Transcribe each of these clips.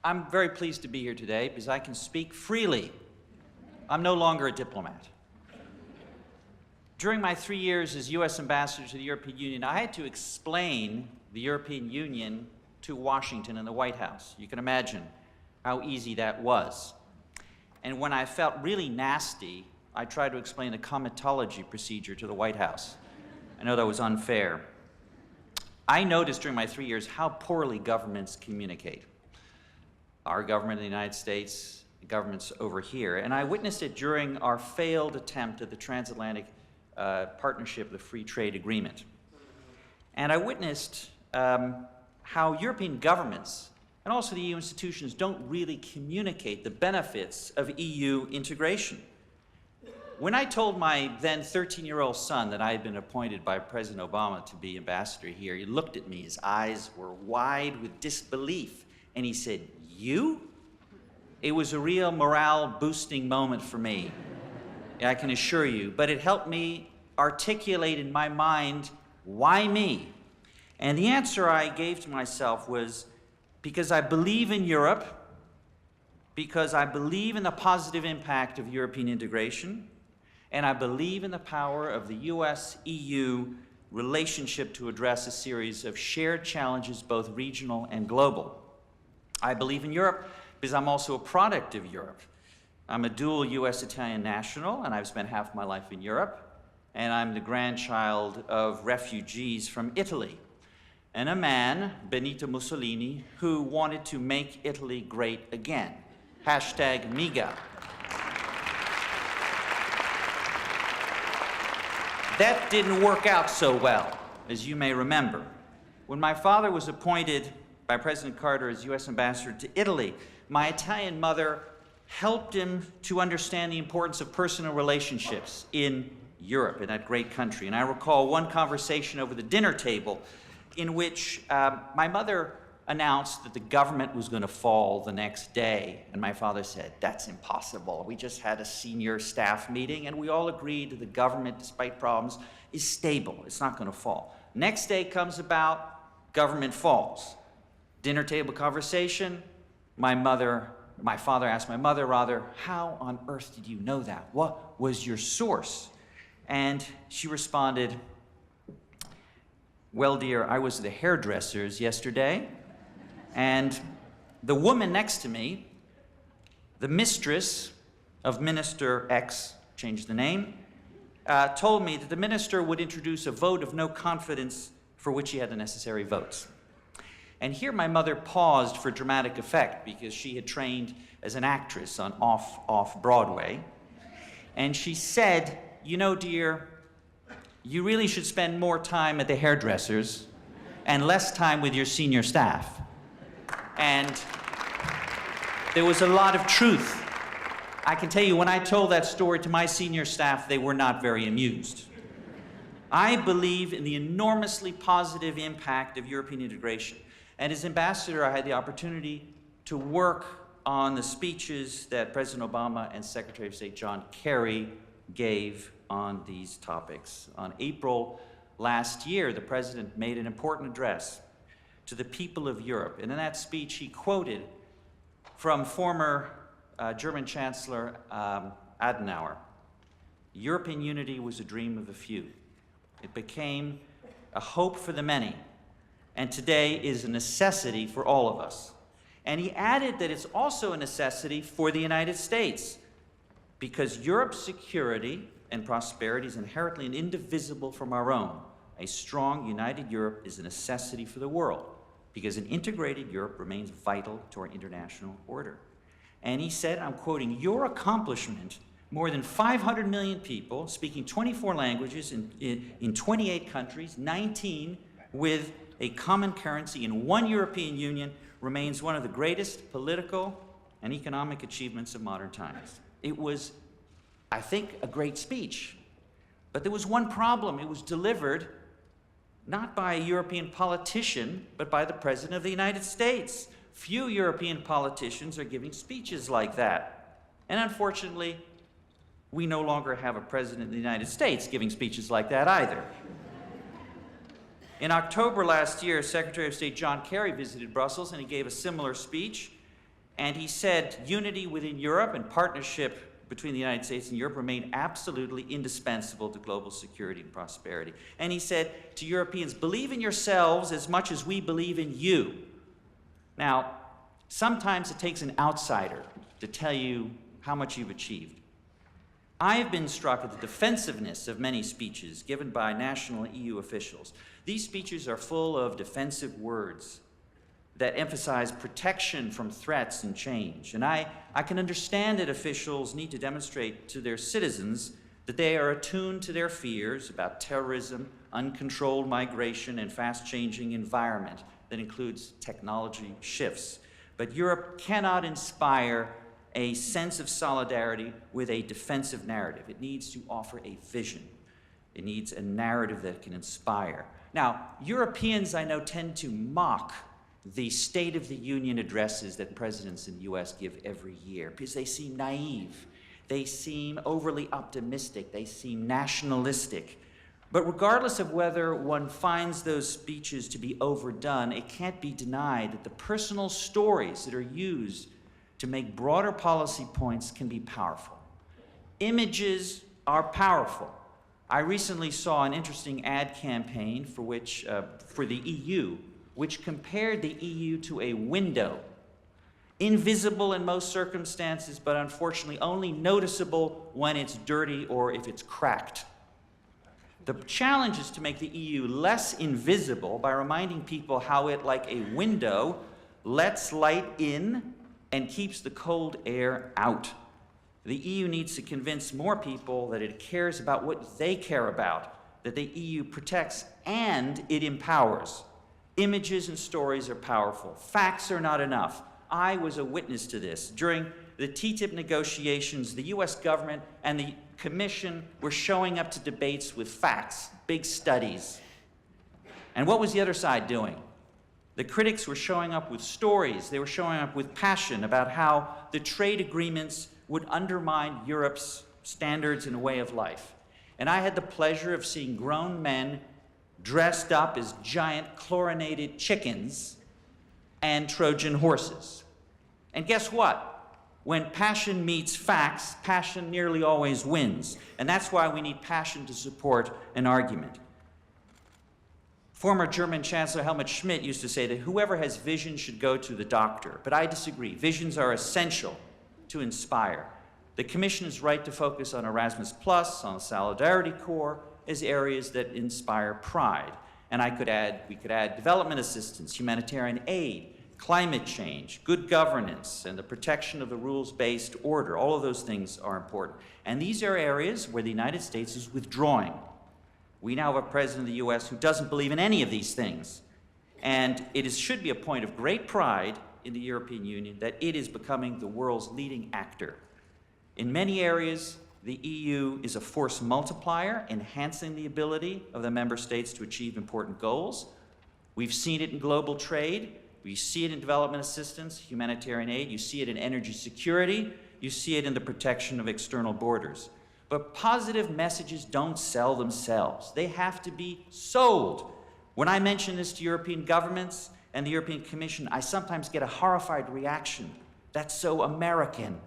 I'm very pleased to be here today because I can speak freely. I'm no longer a diplomat. During my 3 years as U.S. Ambassador to the European Union, I had to explain the European Union to Washington and the White House. You can imagine how easy that was. And when I felt really nasty, I tried to explain the comitology procedure to the White House. I know that was unfair. I noticed during my 3 years how poorly governments communicate. Our government in the United States, governments over here. And I witnessed it during our failed attempt at the transatlantic partnership, the free trade agreement. And I witnessed how European governments and also the EU institutions don't really communicate the benefits of EU integration. When I told my then 13-year-old son that I had been appointed by President Obama to be ambassador here, he looked at me, his eyes were wide with disbelief, and he said, "You?" It was a real morale-boosting moment for me, I can assure you, but it helped me articulate in my mind, why me? And the answer I gave to myself was, because I believe in Europe, because I believe in the positive impact of European integration, and I believe in the power of the US-EU relationship to address a series of shared challenges, both regional and global. I believe in Europe because I'm also a product of Europe. I'm a dual US-Italian national, and I've spent half my life in Europe, and I'm the grandchild of refugees from Italy, and a man, Benito Mussolini, who wanted to make Italy great again. Hashtag MIGA. That didn't work out so well, as you may remember. When my father was appointed by President Carter as U.S. Ambassador to Italy, my Italian mother helped him to understand the importance of personal relationships in Europe, in that great country. And I recall one conversation over the dinner table in which my mother announced that the government was going to fall the next day. And my father said, "That's impossible. We just had a senior staff meeting and we all agreed that the government, despite problems, is stable. It's not going to fall." Next day comes about, government falls. Dinner table conversation, my father asked my mother, "How on earth did you know that? What was your source?" And she responded, "Well, dear, I was at the hairdresser's yesterday, and the woman next to me, the mistress of Minister X, changed the name, told me that the minister would introduce a vote of no confidence for which he had the necessary votes." And here my mother paused for dramatic effect because she had trained as an actress on off-Broadway. And she said, "You know, dear, you really should spend more time at the hairdressers and less time with your senior staff." And there was a lot of truth. I can tell you, when I told that story to my senior staff, they were not very amused. I believe in the enormously positive impact of European integration. And as ambassador, I had the opportunity to work on the speeches that President Obama and Secretary of State John Kerry gave on these topics. On April last year, the President made an important address to the people of Europe. And in that speech, he quoted from former German Chancellor Adenauer, "European unity was a dream of a few. It became a hope for the many, and today is a necessity for all of us." And he added that it's also a necessity for the United States, because Europe's security and prosperity is inherently and indivisible from our own. A strong, united Europe is a necessity for the world, because an integrated Europe remains vital to our international order. And he said, I'm quoting, "Your accomplishment, more than 500 million people speaking 24 languages in 28 countries, 19 with a common currency in one European Union, remains one of the greatest political and economic achievements of modern times." It was, I think, a great speech. But there was one problem. It was delivered not by a European politician, but by the President of the United States. Few European politicians are giving speeches like that. And unfortunately, we no longer have a President of the United States giving speeches like that either. In October last year, Secretary of State John Kerry visited Brussels, and he gave a similar speech. And he said unity within Europe and partnership between the United States and Europe remain absolutely indispensable to global security and prosperity. And he said to Europeans, believe in yourselves as much as we believe in you. Now, sometimes it takes an outsider to tell you how much you've achieved. I have been struck at the defensiveness of many speeches given by national EU officials. These speeches are full of defensive words that emphasize protection from threats and change. And I can understand that officials need to demonstrate to their citizens that they are attuned to their fears about terrorism, uncontrolled migration, and fast-changing environment that includes technology shifts. But Europe cannot inspire a sense of solidarity with a defensive narrative. It needs to offer a vision. It needs a narrative that can inspire. Now, Europeans, I know, tend to mock the State of the Union addresses that presidents in the US give every year because they seem naive, they seem overly optimistic, they seem nationalistic. But regardless of whether one finds those speeches to be overdone, it can't be denied that the personal stories that are used to make broader policy points can be powerful. Images are powerful. I recently saw an interesting ad campaign for the EU, which compared the EU to a window, invisible in most circumstances, but unfortunately only noticeable when it's dirty or if it's cracked. The challenge is to make the EU less invisible by reminding people how it, like a window, lets light in and keeps the cold air out. The EU needs to convince more people that it cares about what they care about, that the EU protects and it empowers. Images and stories are powerful. Facts are not enough. I was a witness to this. During the TTIP negotiations, the US government and the Commission were showing up to debates with facts, big studies. And what was the other side doing? The critics were showing up with stories. They were showing up with passion about how the trade agreements would undermine Europe's standards and way of life. And I had the pleasure of seeing grown men dressed up as giant chlorinated chickens and Trojan horses. And guess what? When passion meets facts, passion nearly always wins. And that's why we need passion to support an argument. Former German Chancellor Helmut Schmidt used to say that whoever has vision should go to the doctor. But I disagree. Visions are essential to inspire. The Commission is right to focus on Erasmus+, on the Solidarity Corps, as areas that inspire pride. And we could add development assistance, humanitarian aid, climate change, good governance, and the protection of the rules-based order. All of those things are important. And these are areas where the United States is withdrawing. We now have a president of the US who doesn't believe in any of these things. And it should be a point of great pride in the European Union that it is becoming the world's leading actor. In many areas, the EU is a force multiplier, enhancing the ability of the member states to achieve important goals. We've seen it in global trade. We see it in development assistance, humanitarian aid. You see it in energy security. You see it in the protection of external borders. But positive messages don't sell themselves. They have to be sold. When I mention this to European governments and the European Commission, I sometimes get a horrified reaction. That's so American.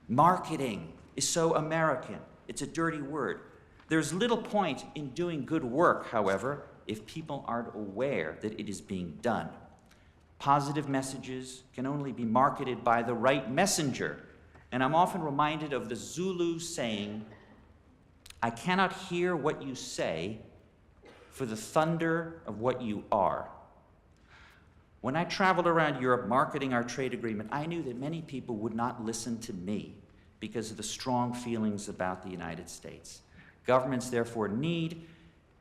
Marketing is so American. It's a dirty word. There's little point in doing good work, however, if people aren't aware that it is being done. Positive messages can only be marketed by the right messenger. And I'm often reminded of the Zulu saying, I cannot hear what you say for the thunder of what you are. When I traveled around Europe marketing our trade agreement, I knew that many people would not listen to me because of the strong feelings about the United States. Governments therefore need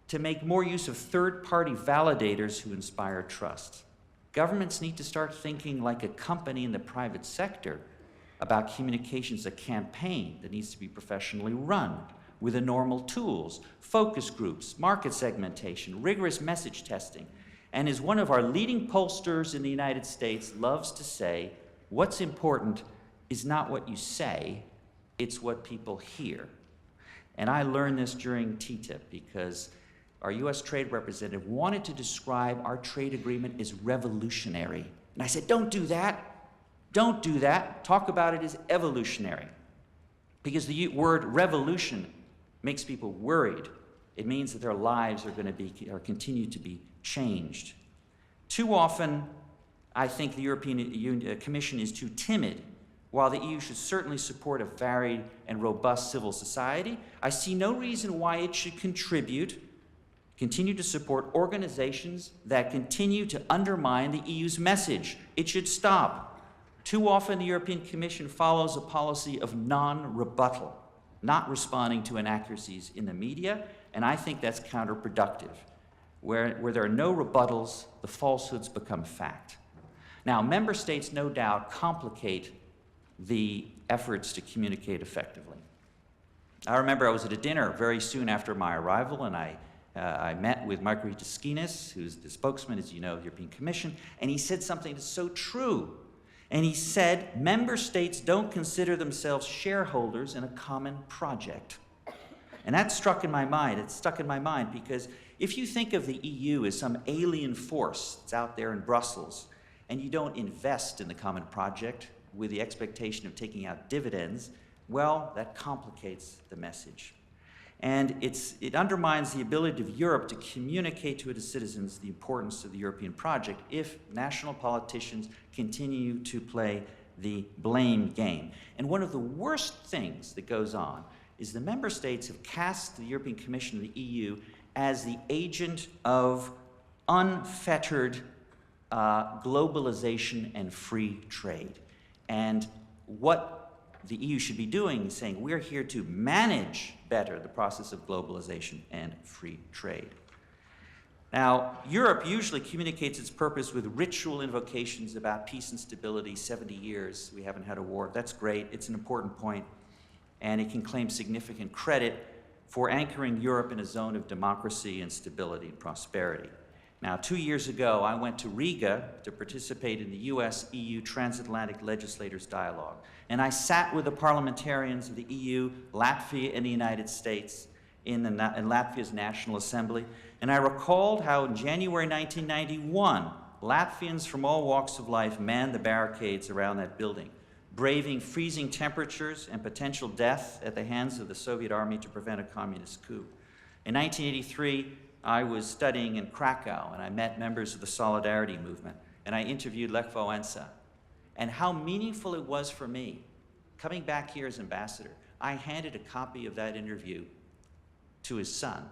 to make more use of third-party validators who inspire trust. Governments need to start thinking like a company in the private sector about communications, a campaign that needs to be professionally run with the normal tools, focus groups, market segmentation, rigorous message testing. And as one of our leading pollsters in the United States loves to say, what's important is not what you say, it's what people hear. And I learned this during TTIP because our US trade representative wanted to describe our trade agreement as revolutionary. And I said, don't do that. Don't do that. Talk about it as evolutionary. Because the word revolution makes people worried. It means that their lives are going to continue to be changed. Too often, I think the European Commission is too timid. While the EU should certainly support a varied and robust civil society, I see no reason why it should continue to support organizations that continue to undermine the EU's message. It should stop. Too often, the European Commission follows a policy of non-rebuttal, not responding to inaccuracies in the media, and I think that's counterproductive. Where there are no rebuttals, the falsehoods become fact. Now, member states no doubt complicate the efforts to communicate effectively. I remember I was at a dinner very soon after my arrival, and I met with Margarita Skinas, who's the spokesman, as you know, of the European Commission, and he said something that's so true. And he said, member states don't consider themselves shareholders in a common project. And that struck in my mind. It stuck in my mind because if you think of the EU as some alien force that's out there in Brussels, and you don't invest in the common project with the expectation of taking out dividends, well, that complicates the message. And it undermines the ability of Europe to communicate to its citizens the importance of the European project if national politicians continue to play the blame game. And one of the worst things that goes on is the member states have cast the European Commission and the EU as the agent of unfettered globalization and free trade. And what the EU should be doing is saying, we're here to manage better the process of globalization and free trade. Now, Europe usually communicates its purpose with ritual invocations about peace and stability. 70 years, we haven't had a war. That's great. It's an important point, and it can claim significant credit for anchoring Europe in a zone of democracy and stability and prosperity. Now, 2 years ago, I went to Riga to participate in the US-EU Transatlantic Legislators Dialogue. And I sat with the parliamentarians of the EU, Latvia, and the United States in Latvia's National Assembly. And I recalled how in January 1991, Latvians from all walks of life manned the barricades around that building, braving freezing temperatures and potential death at the hands of the Soviet army to prevent a communist coup. In 1983, I was studying in Krakow, and I met members of the Solidarity movement, and I interviewed Lech Wałęsa. And how meaningful it was for me, coming back here as ambassador, I handed a copy of that interview to his son,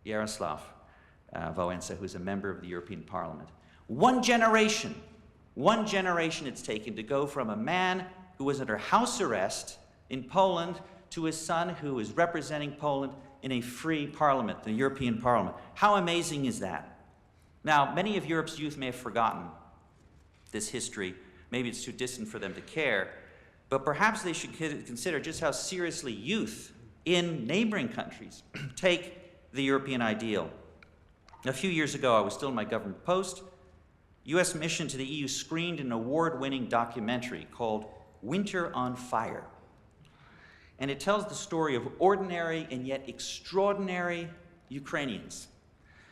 Jaroslav Wałęsa, who's a member of the European Parliament. One generation it's taken to go from a man who was under house arrest in Poland to his son who is representing Poland in a free parliament, the European Parliament. How amazing is that? Now, many of Europe's youth may have forgotten this history. Maybe it's too distant for them to care, but perhaps they should consider just how seriously youth in neighboring countries take the European ideal. A few years ago, I was still in my government post. U.S. mission to the EU screened an award-winning documentary called Winter on Fire. And it tells the story of ordinary and yet extraordinary Ukrainians,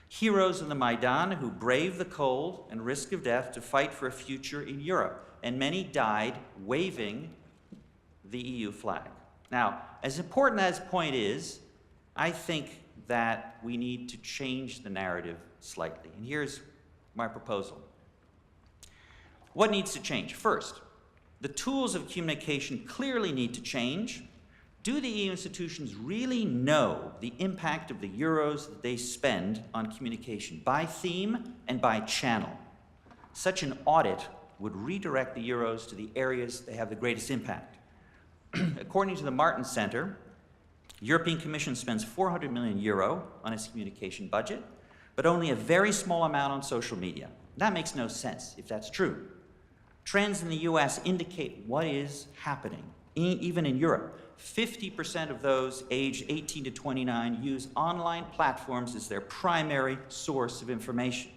heroes in the Maidan who braved the cold and risk of death to fight for a future in Europe. And many died waving the EU flag. Now, as important as point is, I think that we need to change the narrative slightly. And here's my proposal. What needs to change? First, the tools of communication clearly need to change. Do the EU institutions really know the impact of the euros that they spend on communication by theme and by channel? Such an audit would redirect the euros to the areas that have the greatest impact. According to the Martin Center, the European Commission spends 400 million euro on its communication budget, but only a very small amount on social media. That makes no sense if that's true. Trends in the US indicate what is happening, even in Europe. 50% of those aged 18 to 29 use online platforms as their primary source of information.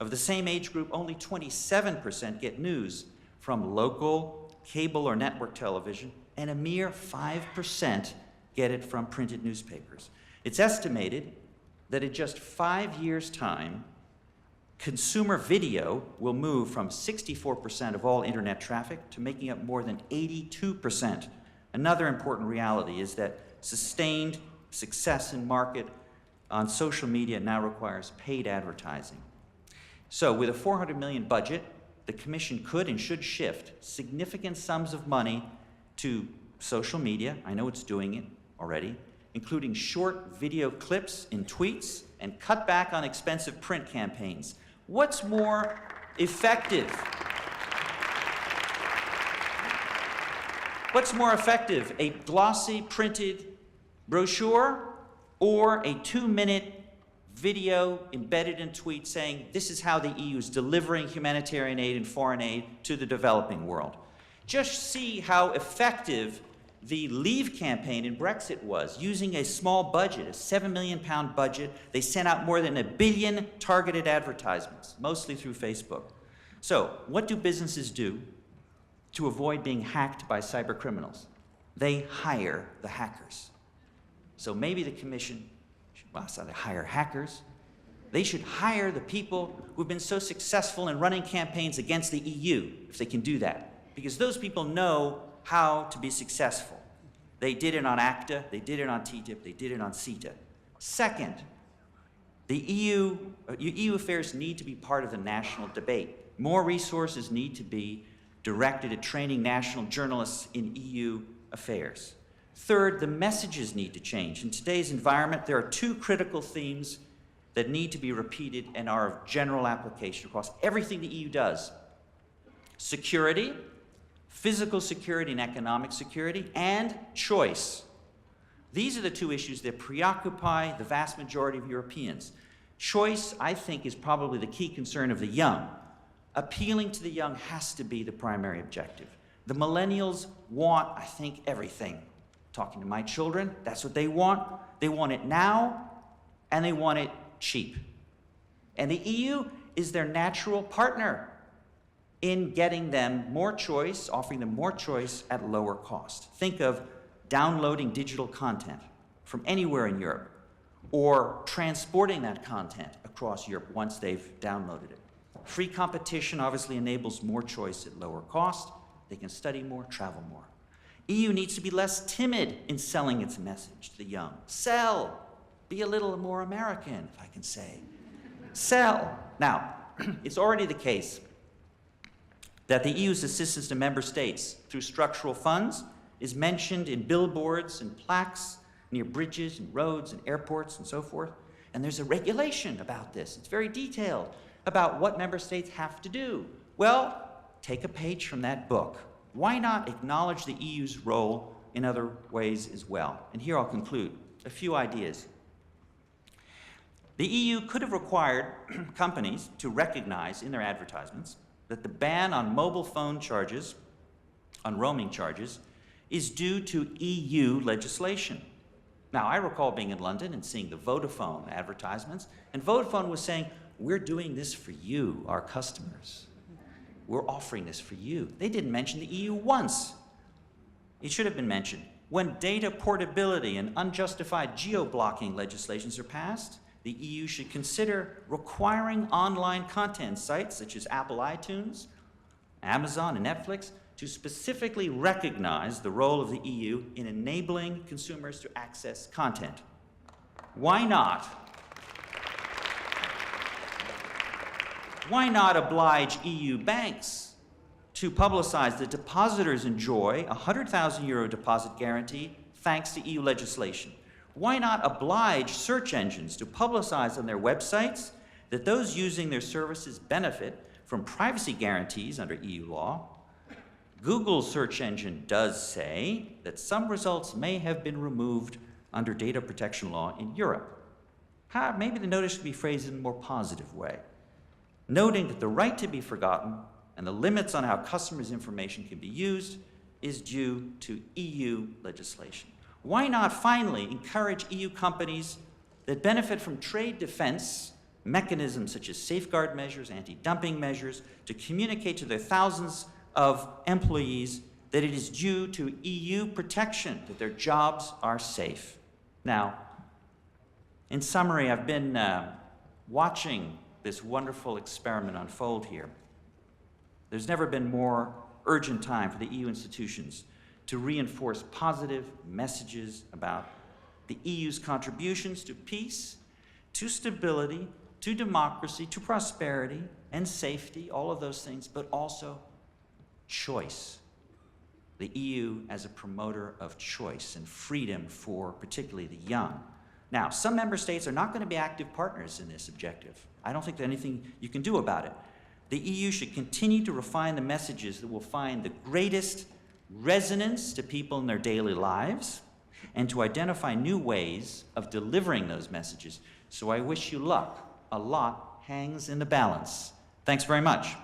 Of the same age group, only 27% get news from local, cable, or network television, and a mere 5% get it from printed newspapers. It's estimated that in just 5 years' time, consumer video will move from 64% of all internet traffic to making up more than 82%. Another important reality is that sustained success in market on social media now requires paid advertising. So with a $400 million budget, the Commission could and should shift significant sums of money to social media. I know it's doing it already, including short video clips in tweets, and cut back on expensive print campaigns. What's more effective? What's more effective, a glossy printed brochure or a 2-minute video embedded in tweets saying this is how the EU is delivering humanitarian aid and foreign aid to the developing world? Just see how effective the Leave campaign in Brexit was. Using a small budget, a £7 million budget, they sent out more than 1 billion targeted advertisements, mostly through Facebook. So what do businesses do to avoid being hacked by cyber criminals? They hire the hackers. So maybe the Commission should, well, it's not to hire hackers. They should hire the people who've been so successful in running campaigns against the EU, if they can do that. Because those people know how to be successful. They did it on ACTA, they did it on TTIP, they did it on CETA. Second, the EU affairs need to be part of the national debate. More resources need to be directed at training national journalists in EU affairs. Third, the messages need to change. In today's environment, there are 2 critical themes that need to be repeated and are of general application across everything the EU does. Security, physical security and economic security, and choice. These are the 2 issues that preoccupy the vast majority of Europeans. Choice, I think, is probably the key concern of the young. Appealing to the young has to be the primary objective. The millennials want, I think, everything. Talking to my children, that's what they want. They want it now, and they want it cheap. And the EU is their natural partner in getting them more choice, offering them more choice at lower cost. Think of downloading digital content from anywhere in Europe, or transporting that content across Europe once they've downloaded it. Free competition obviously enables more choice at lower cost. They can study more, travel more. EU needs to be less timid in selling its message to the young. Sell. Be a little more American, if I can say. Sell. Now, it's already the case that the EU's assistance to member states through structural funds is mentioned in billboards and plaques near bridges and roads and airports and so forth. And there's a regulation about this. It's very detailed about what member states have to do. Well, take a page from that book. Why not acknowledge the EU's role in other ways as well? And here I'll conclude. A few ideas. The EU could have required companies to recognize in their advertisements that the ban on mobile phone charges, on roaming charges, is due to EU legislation. Now, I recall being in London and seeing the Vodafone advertisements, and Vodafone was saying, we're doing this for you, our customers. We're offering this for you. They didn't mention the EU once. It should have been mentioned. When data portability and unjustified geo-blocking legislations are passed, the EU should consider requiring online content sites such as Apple iTunes, Amazon, and Netflix to specifically recognize the role of the EU in enabling consumers to access content. Why not? Why not oblige EU banks to publicize that depositors enjoy a €100,000 deposit guarantee thanks to EU legislation? Why not oblige search engines to publicize on their websites that those using their services benefit from privacy guarantees under EU law? Google's search engine does say that some results may have been removed under data protection law in Europe. Maybe the notice should be phrased in a more positive way, noting that the right to be forgotten and the limits on how customers' information can be used is due to EU legislation. Why not finally encourage EU companies that benefit from trade defense mechanisms such as safeguard measures, anti-dumping measures, to communicate to their thousands of employees that it is due to EU protection that their jobs are safe? Now, in summary, I've been watching this wonderful experiment unfold here. There's never been more urgent time for the EU institutions to reinforce positive messages about the EU's contributions to peace, to stability, to democracy, to prosperity and safety, all of those things, but also choice. The EU as a promoter of choice and freedom for particularly the young. Now, some member states are not going to be active partners in this objective. I don't think there's anything you can do about it. The EU should continue to refine the messages that will find the greatest resonance to people in their daily lives and to identify new ways of delivering those messages. So I wish you luck. A lot hangs in the balance. Thanks very much.